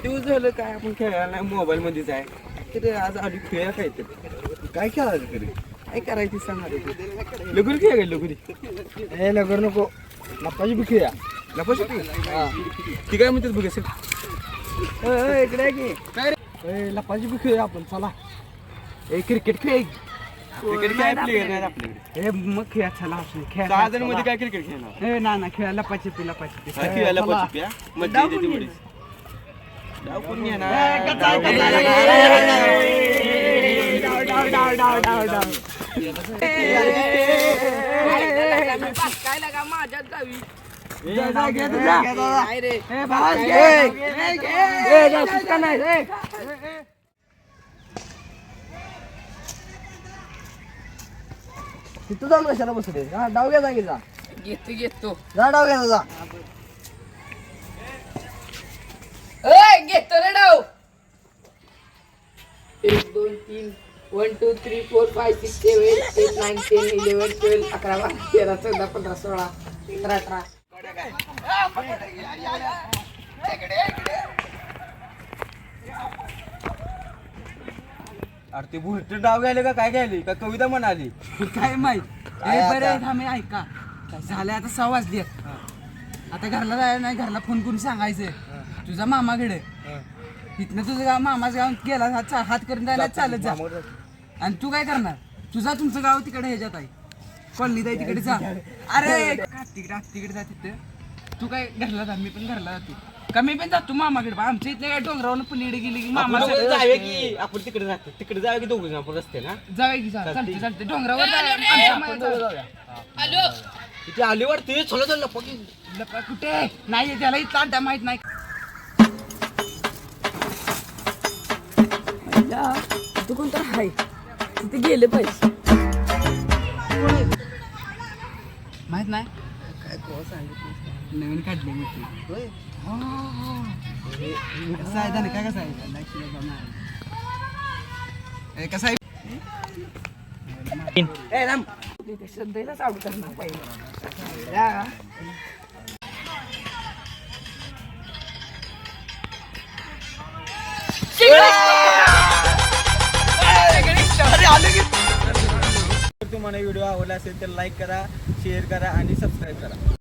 दिवस झालं काय आपण खेळायला नाही, मोबाईल मध्येच आहे. तर आज आधी खेळा काय तर काय खेळायचं तरी काय करायचं सांगा. लगोरी खेळ काय लगोरी? हे लगोर नको, लपाची बी खेळा. लपाशी ती काय म्हणतात बघ. इकडे की काय रे, लपाची बी खेळूया आपण. चला क्रिकेट खेळ. क्रिकेट काय प्लेयर नाही आपल्याकडे. हे मग खेळा. चला आपण खेळा. 6 जण मध्ये काय क्रिकेट खेळणार? हे ना खेळा लपाची पी. खेळायला पाहिजे मजा येते तेवढीच. डाव कोण घेणार? काय लागा माझ्याच गावी. तिथं जाऊन कशाला बसले? डाव घ्या जागेचा. घेतो जा डाव घ्या जा. घेतो रे डाव. 1 2 3 1 2 3 4 5 6 7 8 9 10 11 12 11 12 13 14 15 16 17 18. अरे ते भुरटे डाव घ्यायले का काय घ्यायले का कविता म्हणाली? काय माहित. बरं आम्ही ऐका काय झालं. आता 6 वाजली. आता घरला जायला नाही. घरला फोन करून सांगायचं तुझा मामाकडे. इथनं तुझं गाव मामाचं गाव गेला हात करून जायला चालत जा. आणि तू काय करणार? तुमचं गाव तिकडे ह्याच्यात आहे, कॉलनीत आहे, तिकडे जा. अरे तिकडे जा. तिथं तू काय घरला जा. मी पण घरला जातो. कमी पण जातो मामाकडे. आमच्या इथल्या काय डोंगरावर पलीकडे गेली की मामा जाऊया की आपण तिकडे जातो. तिकडे जाऊया की दोघं आपण रस्ते ना जाऊया की. चालते डोंगरावर हॅलो तिथे आली वाटते. चला चल लपा कुठे नाही. त्याला इथला अड्डा माहित नाही. तू कोणतं आहे तिथे गेले पाहिजे. माहित नाही काय नवीन काढले मी. कसं आहे त्याने काय कसं आहे कसं आहे. श्रद्धेलाच आवड करणार पाहिजे. तुम्हाला व्हिडिओ आवडला असेल तर लाईक करा, शेअर करा आणि सबस्क्राईब करा.